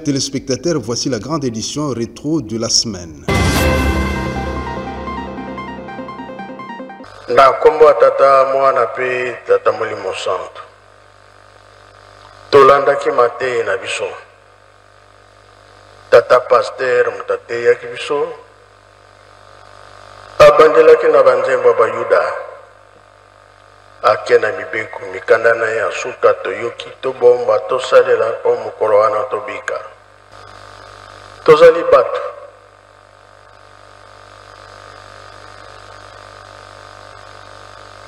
téléspectateurs, voici la grande édition rétro de la semaine. Na kombo tata mwana pe tata Molimo Santo. Tolanda ki mate na biso. Tata pasteur mutate ya ki biso. Abandela ki na banzembo ba Yuda. Akena mibeku mikanda na ya suka toyoki to bomba to salela po mukolo wana to bika. Tozali batu.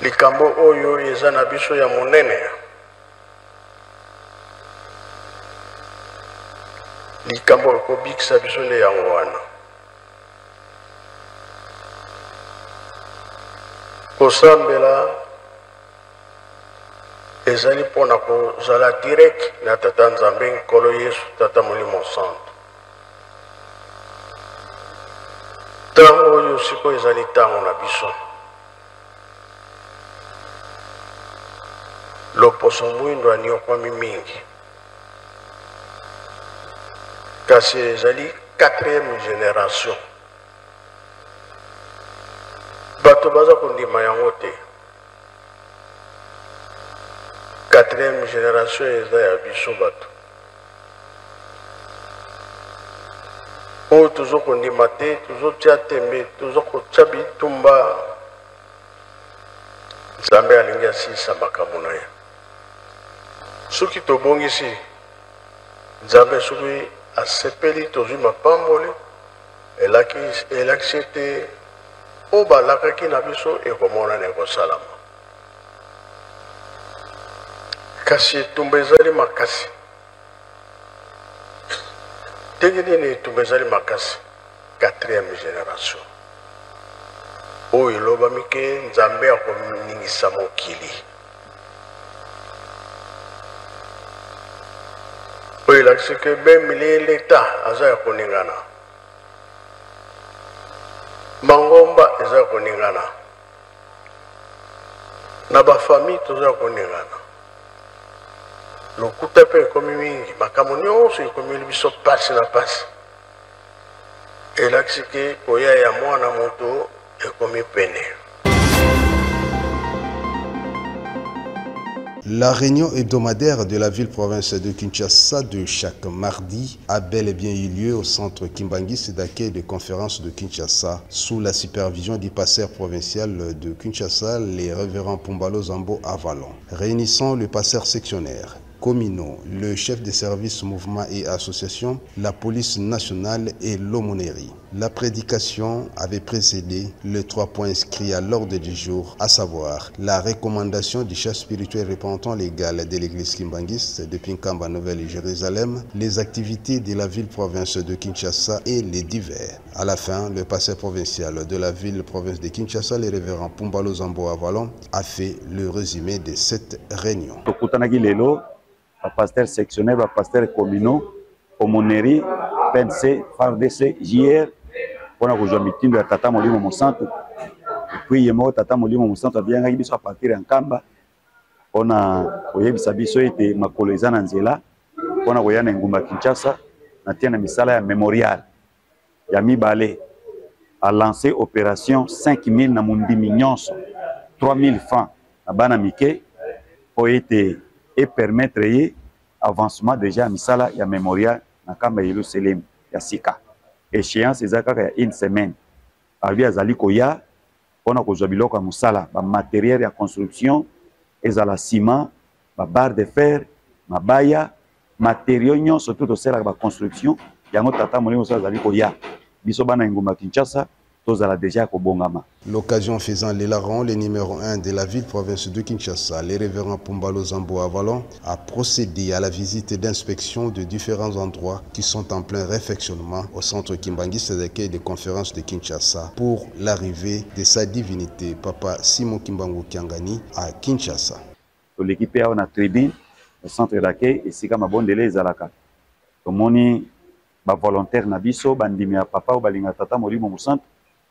Likambo oyo eza na biso ya monene. Likambo ko bikisa biso le yango wana. Kosambela ezali pona kozala direct na tata Nzambe nkolo Yesu tata Molimo Santo. Tango oyo siko ezali tango na biso. Loposo mwindo aniokwami mingi. Kasi ezali 4e génération. Bato baza kondima yango te. 4e génération eza ya biso bato. Oyo tozo kondima te, tozo tia tembe, tozo kotia bitumba. Nzambe alingi asilisa makambo na ye. Soki tobongisi Nzambe soki asepeli tozwi mapamboli elakisi ete oyo balakaki na biso ekomonana ekosalama. Kasi etumba ezali makasi. Ndenge nini etumba ezali makasi? 4e génération. Oyo elobami ke Nzambe akoningisa mokili. Oyo elakisi ke bemili leta aza ya koningana. Mangomba eza ya koningana. Na bafamille toza ya koningana. Lokuta pe ekomi mingi, makambo nyonso ekomi biso pasi na pasi. Elakisi ke koya ya mwana moto ekomi pene. La réunion hebdomadaire de la ville-province de Kinshasa de chaque mardi a bel et bien eu lieu au centre Kimbangis d'accueil de conférences de Kinshasa sous la supervision du pasteur provincial de Kinshasa, les révérends Pumbalo Zambo Avalon, réunissant le pasteur sectionnaire, communaux, le chef des services, mouvements et associations, la police nationale et l'aumônerie. La prédication avait précédé les 3 points inscrits à l'ordre du jour, à savoir la recommandation du chef spirituel représentant légal de l'église Kimbangis de Pinkamba Nouvelle-Jérusalem, les activités de la ville-province de Kinshasa et les divers. À la fin, le pasteur provincial de la ville-province de Kinshasa, le révérend Pumbalo Zambo Avalon, a fait le résumé de cette réunion. Pasteur sectionnaire, pasteur communaux, aumônerie, PNC, FARDC, JR, pour la meeting de Tata Molimo Santo. Et puis, il y a Tata Molimo Santo, bien à partir en Kamba. On a Oyebisabiso et Makolezan Anzela, on a Oyan Ngumba Kinshasa, Natiana Misala Mémorial. Yami Balé a lancé opération 5000 Namundi Mignonso, 3000 francs à Banamike, pour être et permettre avancement déjà à Misala ya mémorial na kamba Yerusalem ya Sika. Échéance ezaka ya une semaine. Arbi azali koya pona ko biloko ya musala ba matériel ya construction ezala ciment, ba barre de fer, mabaya, matériaux nyonso tout osala ba construction yango tata molimo azali koya. Biso bana nguma Kinshasa L'occasion faisant les larrons, le numéro 1 de la ville-province de Kinshasa, le révérend Pumbalo Zambo Avalon, a procédé à la visite d'inspection de différents endroits qui sont en plein réfectionnement au centre Kimbangis d'accueil des conférences de Kinshasa pour l'arrivée de sa divinité, Papa Simon Kimbangu Kiangani, à Kinshasa. L'équipe a une tribune, le centre d'accueil, et Sika Mabondele Zalaka. Tomoni, volontaire Nabiso, Bandimia Papa ou Balinga Tata Molimo Moussanto.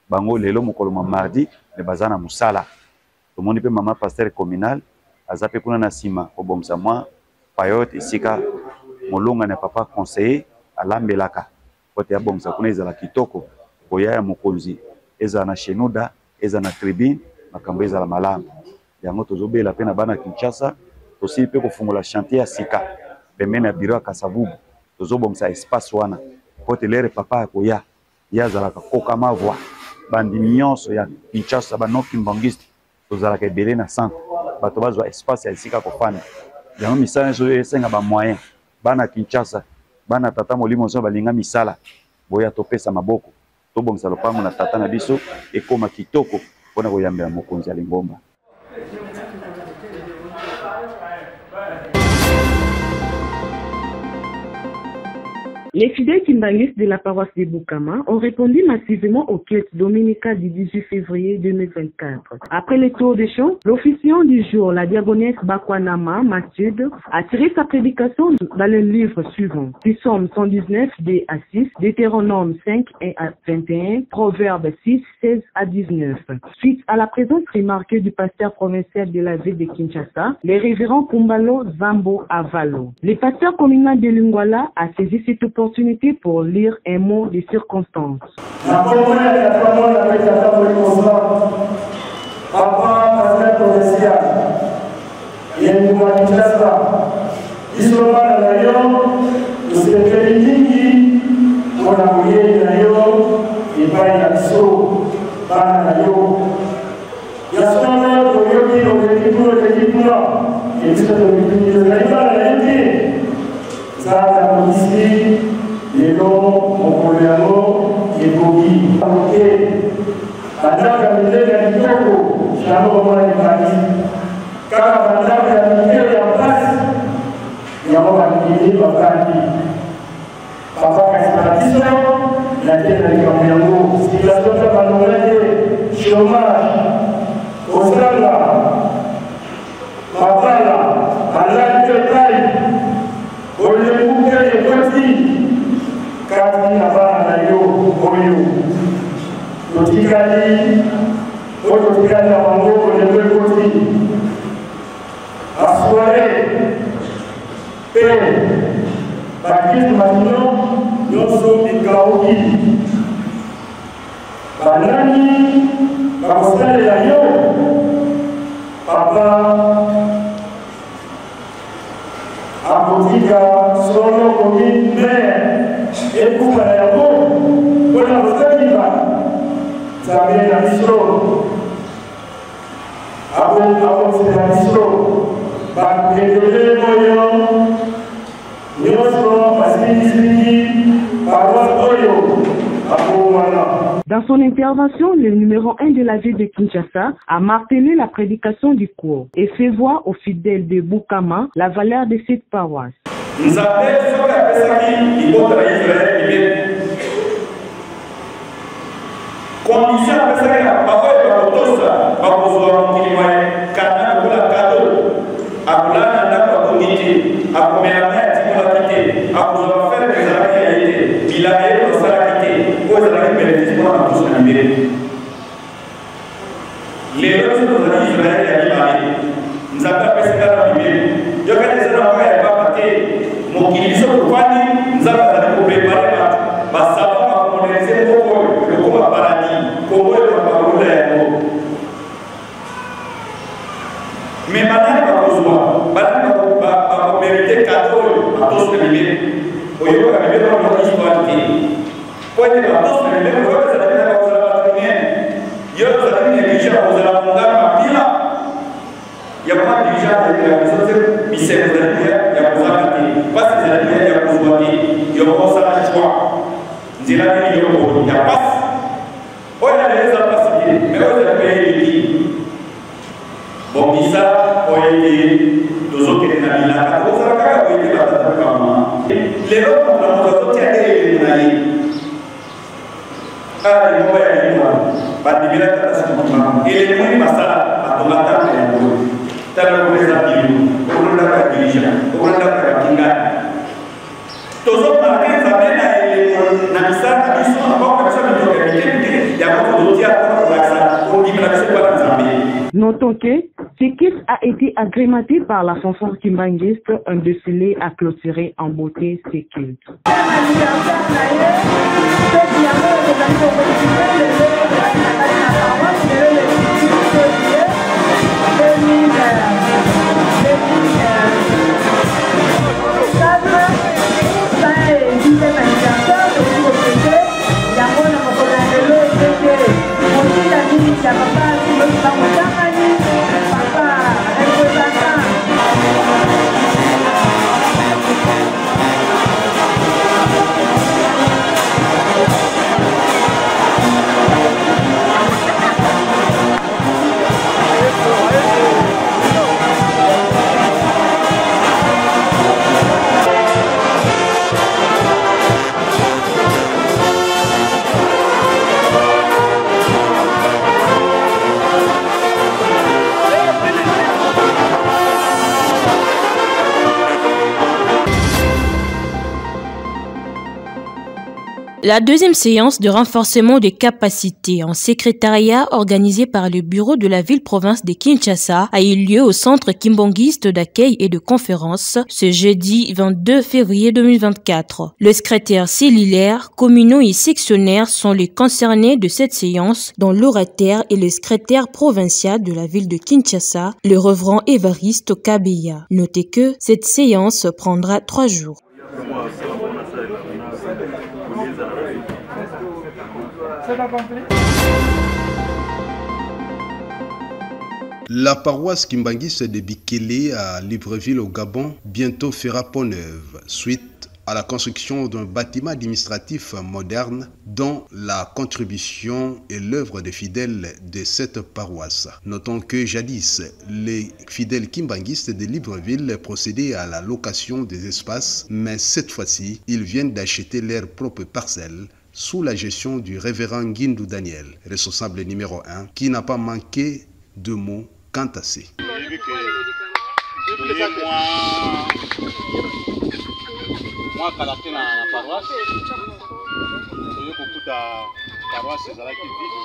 Bango lelo mokolo mardi le bazana musala to moni pe mama pasteur communal azape kuna na sima obomsa mwa payote isika molonga na papa conseiller alambelaka pote ya bongisa kuna ezala kitoko koya ya mokonzi ezala na shenoda ezala na tribune makambo ezala malamu yango tozobela pe na bana Kinshasa tosili pe kofungola chantier ya sika pembeni ya biro ya Kasavubu tozobongisa espace wana pote lere papa ya koya yazalaka koka mavwa bandi nyonso ya Kinshasa bano kimbangiste tozalaka ebele na centre bato bazwa espace ya sika kofanda yango misala nyonso esenga ba moyen bana Kinshasa bana tata molimo so balinga misala boya topesa maboko tobongisa lopango na tata na biso ekoma kitoko mpona koyambela mokonzi ya Lingomba. Les fidèles kimbanguistes de la paroisse de Boukama ont répondu massivement aux quêtes dominicales du 18 février 2024. Après le tour des chants, l'officiant du jour, la diaconesse Bakwanama Mathieu, a tiré sa prédication dans le livre suivant. Psaume 119, D à 6, Deutéronome 5, 1 à 21, Proverbe 6, 16 à 19. Suite à la présence remarquée du pasteur provincial de la ville de Kinshasa, le révérend Kumbalo Zambo Avalo. Le pasteur communal de Lingwala a saisi cette opportunité pour lire un mot de circonstance. Dans son intervention, le numéro 1 de la ville de Kinshasa a martelé la prédication du cours et fait voir aux fidèles de Boukama la valeur de cette paroisse. Notons que Ce kit a été agrémenté par la fanfare kimbanguiste. Un défilé a clôturé en beauté ces cultes. La deuxième séance de renforcement des capacités en secrétariat organisée par le bureau de la ville-province de Kinshasa a eu lieu au centre kimbanguiste d'accueil et de conférence ce jeudi 22 février 2024. Le secrétaire cellulaire, communaux et sectionnaires sont les concernés de cette séance, dont l'orateur et le secrétaire provincial de la ville de Kinshasa, le reverend Évariste Kabeya. Notez que cette séance prendra 3 jours. La paroisse kimbanguiste de Bikele à Libreville au Gabon bientôt fera peau neuve suite à la construction d'un bâtiment administratif moderne dont la contribution est l'œuvre des fidèles de cette paroisse. Notons que jadis, les fidèles kimbanguistes de Libreville procédaient à la location des espaces, mais cette fois-ci, ils viennent d'acheter leur propre parcelle sous la gestion du révérend Guindou Daniel, responsable numéro 1, qui n'a pas manqué de mots quant à ces. Moi, kalaté na paroisse, je kukuta paroisse ezalaki vide.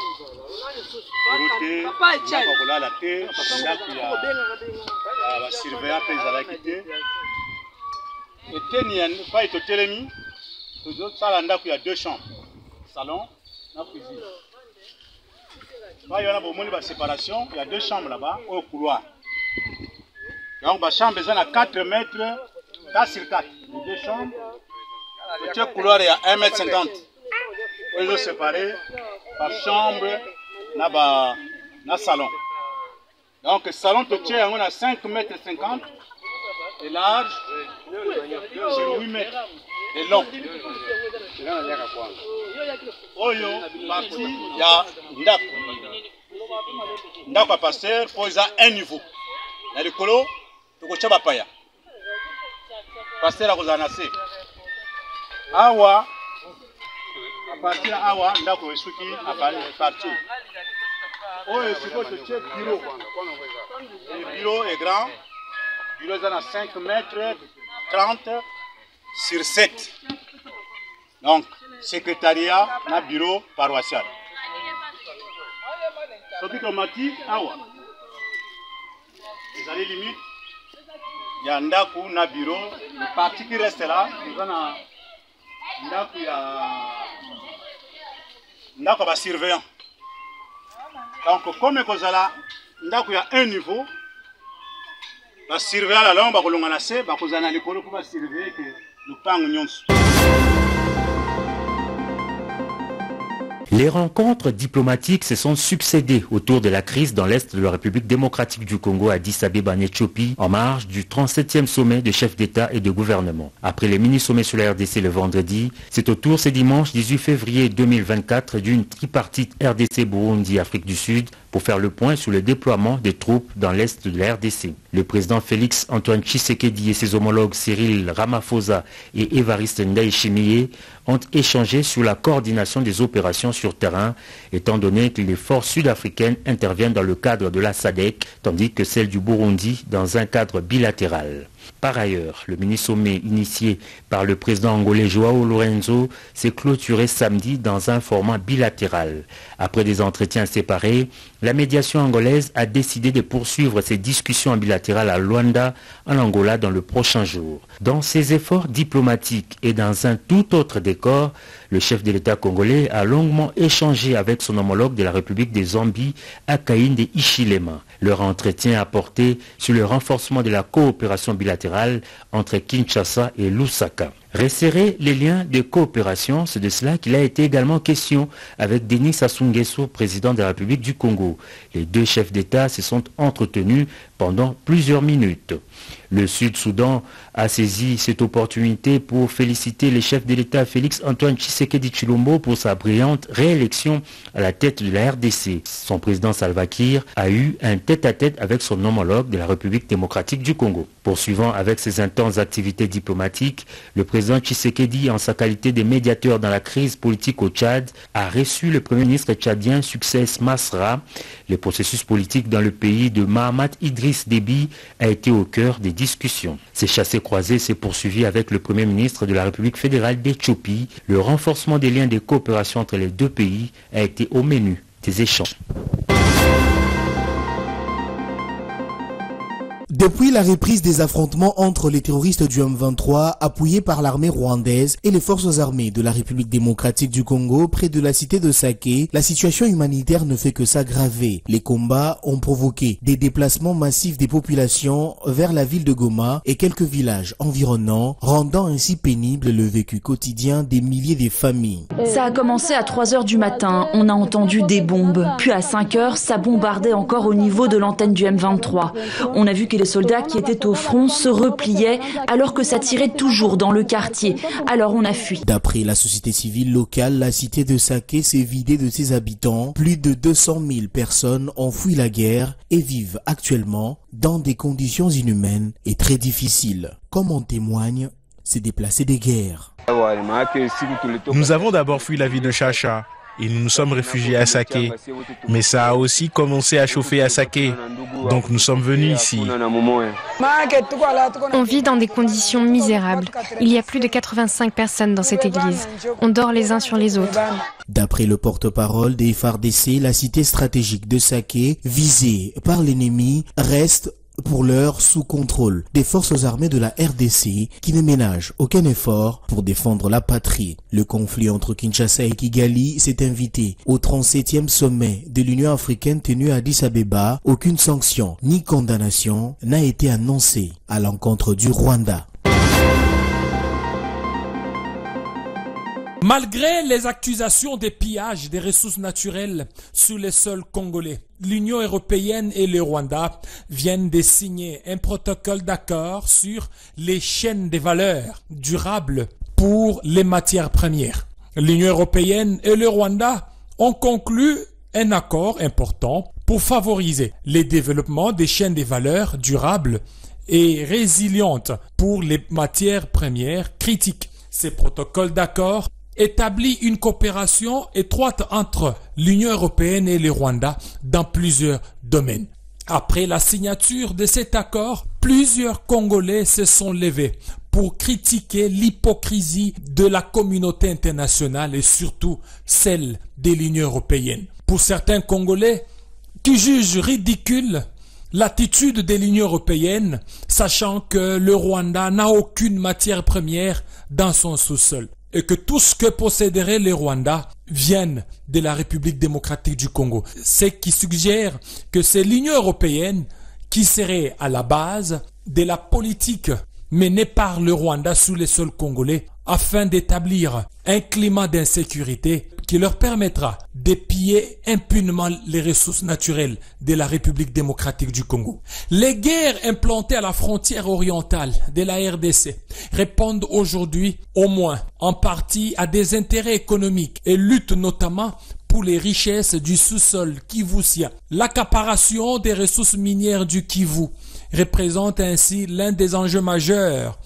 Route, bakola la te, ndako ya ba surveillant pe ezalaki te. Eteni ya pa etotelemi, tozosala ndako ya 2 chambres, salon na cuisine. Là, il y a une séparation, il y a 2 chambres là-bas, au couloir. Donc, la chambre est à 4 mètres, 4 sur 4. 2 chambres, le couloir est à 1,50 m. Ils sont séparés par chambre, dans salon. Donc, le salon est à 5,50 m et large, sur 8 mètres et long. Oyo parti ya ndako ya pasteur po eza un niveau na likolo tokotia bapaya pasteur akozala na se awa a partir ya awa ndako esuki parti oyo sikoyo totie bureau. Le bureau est grand, le bureau eza na 5 mètres 30 sur 7. Donc, secrétariat na bureau paroissial. Soki tomati awa. Vous allez limite. Il y a ndaku na bureau. Le parti qui reste là, il va na ndaku ya ba surveillant. Donc, comme kozala ndaku ya un niveau, ba surveillant la langue ba kolonga na se, ba kozana likolo pour ba surveiller que le pango nyonso. Les rencontres diplomatiques se sont succédées autour de la crise dans l'Est de la République démocratique du Congo à Addis Abeba en Éthiopie, en marge du 37e sommet des chefs d'État et de gouvernement. Après les mini-sommets sur la RDC le vendredi, c'est au tour ce dimanche 18 février 2024 d'une tripartite RDC-Burundi-Afrique du Sud pour faire le point sur le déploiement des troupes dans l'Est de la RDC. Le président Félix Antoine Tshisekedi et ses homologues Cyril Ramaphosa et Évariste Ndayishimiye ont échangé sur la coordination des opérations sur terrain, étant donné que les forces sud-africaines interviennent dans le cadre de la SADC, tandis que celles du Burundi dans un cadre bilatéral. Par ailleurs, le mini-sommet initié par le président angolais Joao Lorenzo s'est clôturé samedi dans un format bilatéral. Après des entretiens séparés, la médiation angolaise a décidé de poursuivre ses discussions bilatérales à Luanda, en Angola, dans le prochain jour. Dans ses efforts diplomatiques et dans un tout autre décor, le chef de l'État congolais a longuement échangé avec son homologue de la République des Zambie, Hakainde Hichilema. Leur entretien a porté sur le renforcement de la coopération bilatérale entre Kinshasa et Lusaka. Resserrer les liens de coopération, c'est de cela qu'il a été également question avec Denis Sassou Nguesso, président de la République du Congo. Les deux chefs d'État se sont entretenus pendant plusieurs minutes. Le Sud-Soudan a saisi cette opportunité pour féliciter le chef de l'État Félix Antoine Tshisekedi Tshilombo pour sa brillante réélection à la tête de la RDC. Son président Salva Kiir a eu un tête-à-tête avec son homologue de la République démocratique du Congo. Poursuivant avec ses intenses activités diplomatiques, le président Tshisekedi, en sa qualité de médiateur dans la crise politique au Tchad, a reçu le premier ministre tchadien Succès Masra. Le processus politique dans le pays de Mahamat Idriss Déby a été au cœur des discussions. Ces chassés-croisés s'est poursuivi avec le premier ministre de la République fédérale d'Éthiopie. Le renforcement des liens de coopération entre les deux pays a été au menu des échanges. Depuis la reprise des affrontements entre les terroristes du M23, appuyés par l'armée rwandaise et les forces armées de la République démocratique du Congo près de la cité de Sake, la situation humanitaire ne fait que s'aggraver. Les combats ont provoqué des déplacements massifs des populations vers la ville de Goma et quelques villages environnants, rendant ainsi pénible le vécu quotidien des milliers de familles. Ça a commencé à 3 h du matin, on a entendu des bombes. Puis à 5 h, ça bombardait encore au niveau de l'antenne du M23. On a vu que les soldats qui étaient au front se repliaient alors que ça tirait toujours dans le quartier. Alors on a fui. D'après la société civile locale, la cité de Sake s'est vidée de ses habitants. Plus de 200 000 personnes ont fui la guerre et vivent actuellement dans des conditions inhumaines et très difficiles. Comme en témoignent ces déplacés des guerres. Nous avons d'abord fui la ville de Chacha et nous nous sommes réfugiés à Sake. Mais ça a aussi commencé à chauffer à Sake. Donc nous sommes venus ici. On vit dans des conditions misérables. Il y a plus de 85 personnes dans cette église. On dort les uns sur les autres. D'après le porte-parole des FARDC, la cité stratégique de Sake, visée par l'ennemi, reste pour l'heure sous contrôle des forces armées de la RDC qui ne ménagent aucun effort pour défendre la patrie. Le conflit entre Kinshasa et Kigali s'est invité au 37e sommet de l'Union africaine tenu à Addis Abeba. Aucune sanction ni condamnation n'a été annoncée à l'encontre du Rwanda. Malgré les accusations de pillage des ressources naturelles sur les sols congolais, l'Union européenne et le Rwanda viennent de signer un protocole d'accord sur les chaînes de valeur durables pour les matières premières. L'Union européenne et le Rwanda ont conclu un accord important pour favoriser le développement des chaînes de valeur durables et résilientes pour les matières premières critiques. Ces protocoles d'accord établit une coopération étroite entre l'Union européenne et le Rwanda dans plusieurs domaines. Après la signature de cet accord, plusieurs Congolais se sont levés pour critiquer l'hypocrisie de la communauté internationale et surtout celle de l'Union européenne. Pour certains Congolais qui jugent ridicule l'attitude de l'Union européenne, sachant que le Rwanda n'a aucune matière première dans son sous-sol et que tout ce que posséderait le Rwanda vienne de la République démocratique du Congo. Ce qui suggère que c'est l'Union européenne qui serait à la base de la politique menée par le Rwanda sous les sols congolais afin d'établir un climat d'insécurité qui leur permettra de piller impunément les ressources naturelles de la République démocratique du Congo. Les guerres implantées à la frontière orientale de la RDC répondent aujourd'hui au moins en partie à des intérêts économiques et luttent notamment pour les richesses du sous-sol kivousien. L'accaparation des ressources minières du Kivu représente ainsi l'un des enjeux majeurs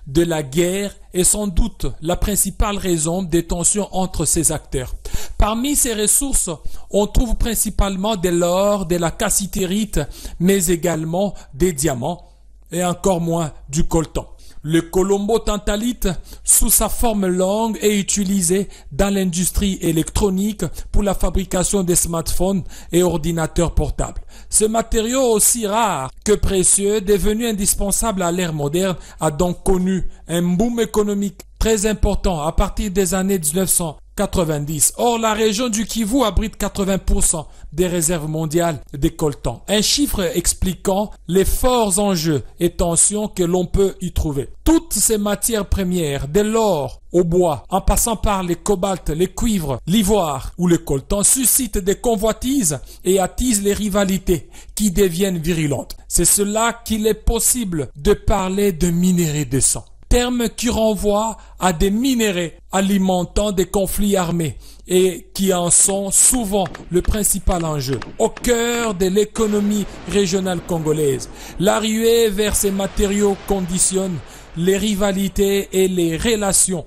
de la guerre est sans doute la principale raison des tensions entre ces acteurs. Parmi ces ressources, on trouve principalement de l'or, de la cassitérite, mais également des diamants et encore moins du coltan. Le colombo tantalite, sous sa forme longue, est utilisé dans l'industrie électronique pour la fabrication des smartphones et ordinateurs portables. Ce matériau aussi rare que précieux, devenu indispensable à l'ère moderne, a donc connu un boom économique très important à partir des années 1990. Or, la région du Kivu abrite 80% des réserves mondiales de coltan. Un chiffre expliquant les forts enjeux et tensions que l'on peut y trouver. Toutes ces matières premières, de l'or au bois, en passant par les cobaltes, les cuivres, l'ivoire ou le coltan, suscitent des convoitises et attisent les rivalités qui deviennent virulentes. C'est cela qu'il est possible de parler de minerais de sang. Terme qui renvoie à des minéraux alimentant des conflits armés et qui en sont souvent le principal enjeu. Au cœur de l'économie régionale congolaise, la ruée vers ces matériaux conditionne les rivalités et les relations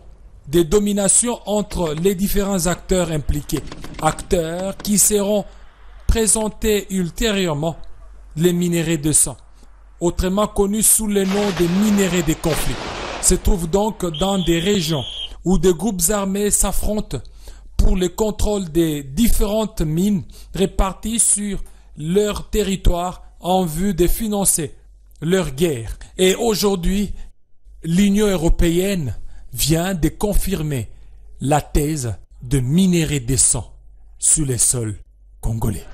de domination entre les différents acteurs impliqués. Acteurs qui seront présentés ultérieurement les minéraux de sang, autrement connus sous le nom de minéraux de conflit, se trouvent donc dans des régions où des groupes armés s'affrontent pour le contrôle des différentes mines réparties sur leur territoire en vue de financer leur guerre. Et aujourd'hui, l'Union européenne vient de confirmer la thèse de minerais de sang sur les sols congolais.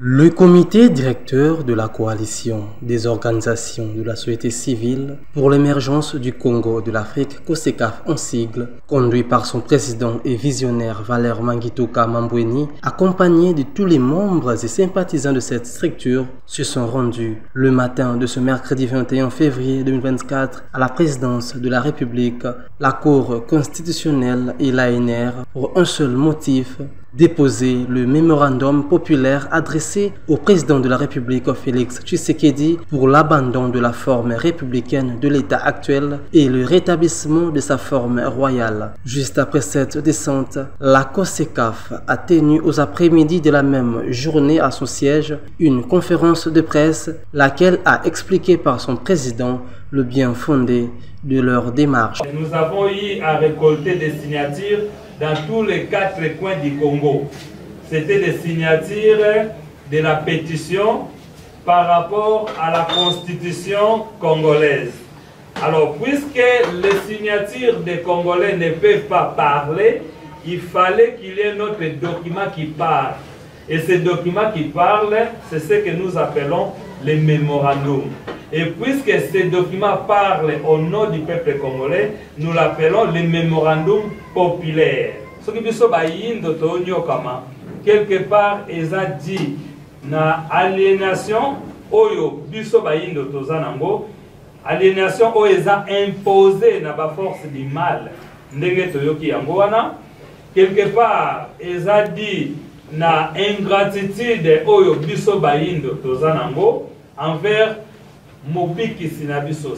Le comité directeur de la coalition des organisations de la société civile pour l'émergence du Congo de l'Afrique, COSECAF en sigle, conduit par son président et visionnaire Valère Mangituka Mambweni, accompagné de tous les membres et sympathisants de cette structure, se sont rendus le matin de ce mercredi 21 février 2024 à la présidence de la République, la Cour constitutionnelle et l'ANR pour un seul motif: déposer le mémorandum populaire adressé au président de la République Félix Tshisekedi pour l'abandon de la forme républicaine de l'État actuel et le rétablissement de sa forme royale. Juste après cette descente, la COSECAF a tenu aux après-midi de la même journée à son siège une conférence de presse, laquelle a expliqué par son président le bien fondé de leur démarche. Nous avons eu à récolter des signatures dans tous les 4 coins du Congo. C'était des signatures de la pétition par rapport à la constitution congolaise. Alors, puisque les signatures des Congolais ne peuvent pas parler, il fallait qu'il y ait notre document qui parle. Et ce document qui parle, c'est ce que nous appelons les mémorandums. Et puisque ces documents parlent au nom du peuple congolais, nous l'appelons les mémorandums populaires. Ce qui quelque part, ils ont dit na aliénation, oyo biso bayindo tozanango, aliénation oyo ils ont imposé na ba force du mal. Ndenge toyoki yango wana, quelque part, ils ont dit na ingratitude oyo biso bayindo tozanango envers mobiki sinabiso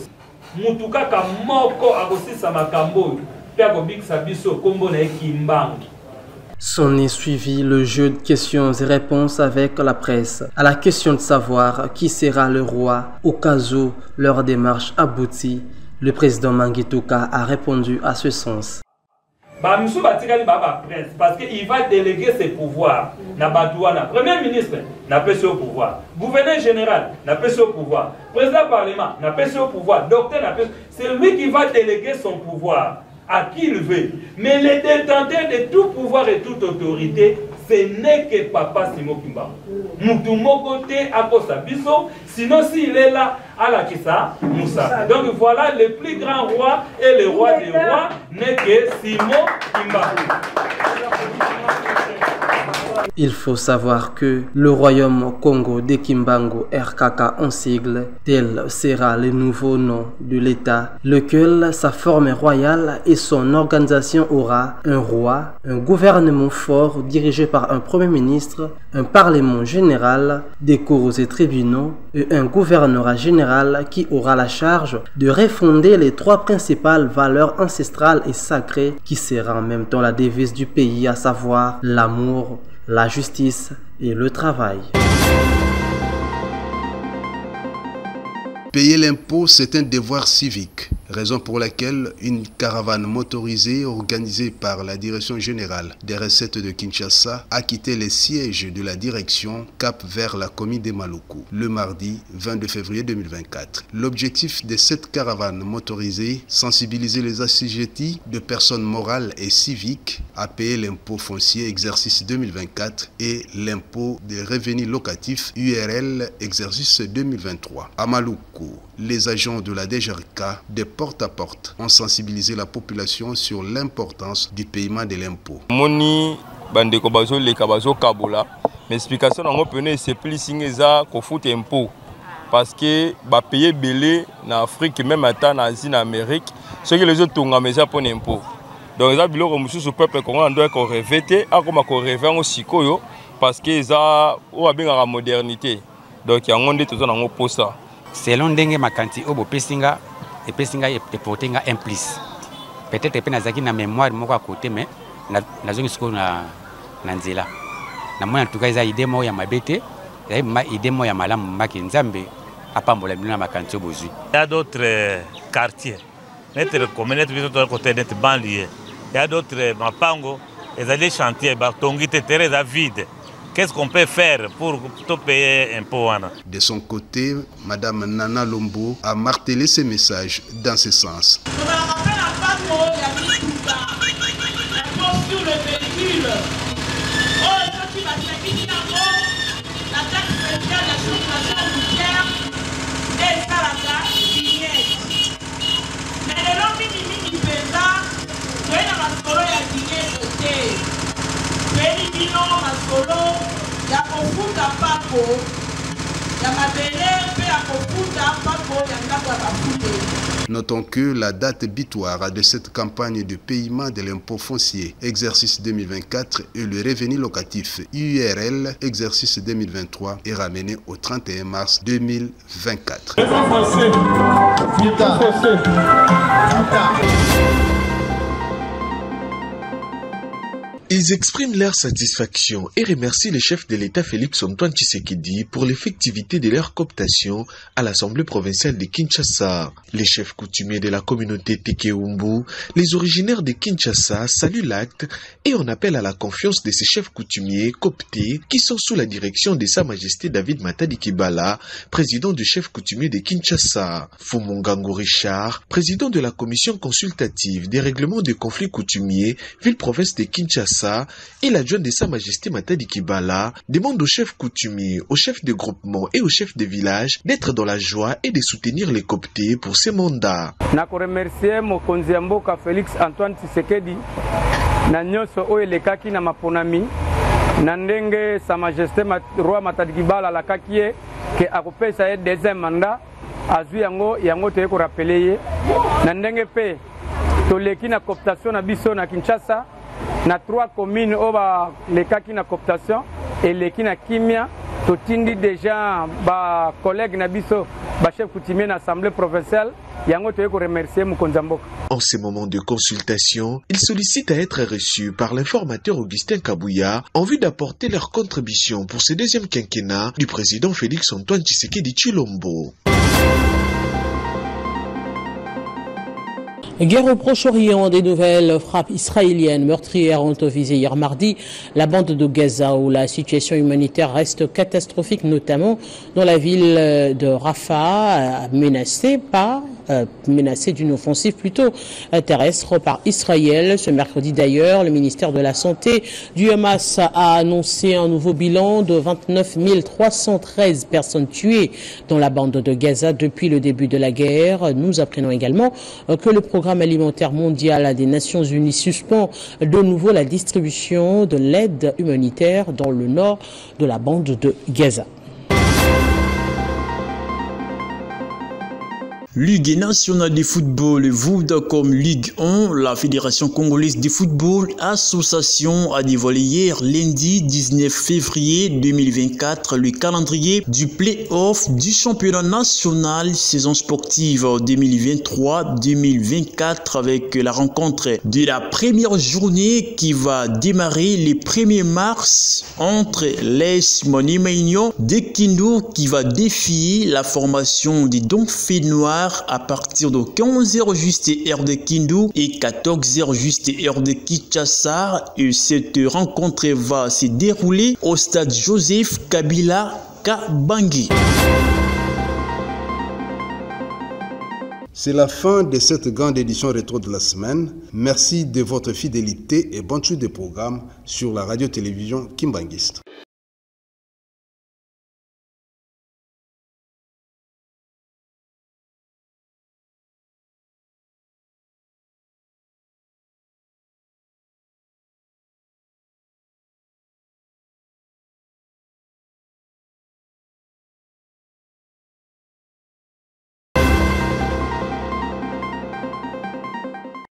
mutuka ka moko akosisa makambo pe akobikisa biso kombo na ekimbangi. S'en est suivi le jeu de questions et réponses avec la presse, à la question de savoir qui sera le roi au cas où leur démarche aboutit. Le président Mangituka a répondu à ce sens. Parce qu'il va déléguer ses pouvoirs. Premier ministre n'a pas ce pouvoir. Gouverneur général n'a pas ce pouvoir. Président du Parlement n'a pas ce pouvoir. Docteur n'a pas. C'est lui qui va déléguer son pouvoir à qui il veut. Mais le détenteur de tout pouvoir et toute autorité, ce n'est que Papa Simo Kimba. Moutumokote Akosabiso, sinon s'il est là, à la Kissa, Moussa. Donc voilà, le plus grand roi et le roi des rois n'est que Simo Kimba. Il faut savoir que le royaume Congo de Kimbangu RKK en sigle, tel sera le nouveau nom de l'État, lequel sa forme royale et son organisation aura un roi, un gouvernement fort dirigé par un premier ministre, un parlement général, des cours et tribunaux et un gouvernorat général qui aura la charge de refonder les trois principales valeurs ancestrales et sacrées qui sera en même temps la devise du pays, à savoir l'amour, la justice et le travail. Payer l'impôt, c'est un devoir civique, raison pour laquelle une caravane motorisée organisée par la Direction générale des recettes de Kinshasa a quitté les sièges de la direction cap vers la commune de Maluku le mardi 22 février 2024. L'objectif de cette caravane motorisée, sensibiliser les assujettis de personnes morales et civiques à payer l'impôt foncier exercice 2024 et l'impôt des revenus locatifs URL exercice 2023. À Maluku, les agents de la DGRK de porte à porte ont sensibilisé la population sur l'importance du paiement de l'impôt. Moni bandeko bazo leka bazo kabola, mais explication nango pene c'est plus singeza ko fout impôt parce que ba payer belé na Afrique même ata na Asie na Amérique, ce que les autres tonga meza pour impôt. Donc ça biloko mususu peuple congolais doit ko revêter akoma ko revêter au sikoyo parce que ça o abenga la modernité. Donc yango nde tozo nango posa. Selon ndenge makanti obo pesinga et pesinga et potenga implice. Peut-être pe nazaki na mémoire moko à côté mais nazongi siko na nzela. Na mona en tout cas eza idée mo ya mabete, ya ma idée mo ya malamu maki nzambe apambola bino na makanti obozui. Il y a d'autres quartiers. Notre communauté de l'autre côté de banlieue. Il y a d'autres mapango et des chantiers batongi terre vide. Qu'est-ce qu'on peut faire pour payer un impôt? De son côté, Madame Nana Lombo a martelé ses messages dans ce sens. Notons que la date butoir de cette campagne de paiement de l'impôt foncier exercice 2024 et le revenu locatif URL exercice 2023 est ramenée au 31 mars 2024. Ils expriment leur satisfaction et remercient le chef de l'État Félix-Antoine Tshisekedi pour l'effectivité de leur cooptation à l'Assemblée provinciale de Kinshasa. Les chefs coutumiers de la communauté Tekeumbu, les originaires de Kinshasa, saluent l'acte et on appelle à la confiance de ces chefs coutumiers cooptés qui sont sous la direction de Sa Majesté David Matadi Kibala, président du chef coutumier de Kinshasa. Fumungango Richard, président de la commission consultative des règlements des conflits coutumiers, ville-province de Kinshasa, et l'adjoint de Sa Majesté Matadi Kibala demande aux chefs coutumiers, aux chefs de groupement et aux chefs de village d'être dans la joie et de soutenir les cooptés pour ces mandats. Je remercie mokonzi ya mboka Félix Antoine Tshisekedi na nyonso oyo elekaki na maponami na ndenge Sa Majesté Roi Matadi Kibala alakaki ye ke akopesa ye deuxième mandat azwi yango te ko rappeler ye na ndenge pe toleki na cooptation na biso na Kinshasa na 3 communes oba lekaki na cooptation et leki na kimia totindi déjà ba collègues na biso ba chef coutumier na assemblée provinciale yango toye ko remercier mokonzi ya mboka. En ces moments de consultation, ils sollicitent à être reçus par l'informateur Augustin Kabouya en vue d'apporter leur contribution pour ce deuxième quinquennat du président Félix Antoine Tshisekedi Tshilombo. Guerre au Proche-Orient, des nouvelles frappes israéliennes meurtrières ont visé hier mardi la bande de Gaza où la situation humanitaire reste catastrophique, notamment dans la ville de Rafah, menacée d'une offensive plutôt terrestre par Israël. Ce mercredi d'ailleurs, le ministère de la Santé du Hamas a annoncé un nouveau bilan de 29 313 personnes tuées dans la bande de Gaza depuis le début de la guerre. Nous apprenons également que le programme Programme alimentaire mondial des Nations Unies suspend de nouveau la distribution de l'aide humanitaire dans le nord de la bande de Gaza. Ligue nationale de football, vue comme Ligue 1, la Fédération congolaise de football, association, a dévoilé hier lundi 19 février 2024 le calendrier du play-off du championnat national saison sportive 2023-2024 avec la rencontre de la première journée qui va démarrer le 1er mars entre l'AS Maniema Union de Kindu qui va défier la formation des Donfénois à partir de 15h juste heure de Kindu et 14h juste heure de Kinshasa. Et cette rencontre va se dérouler au stade Joseph Kabila Kabangi. C'est la fin de cette grande édition rétro de la semaine. Merci de votre fidélité et bonne suite des programmes sur la radio-télévision Kimbanguiste.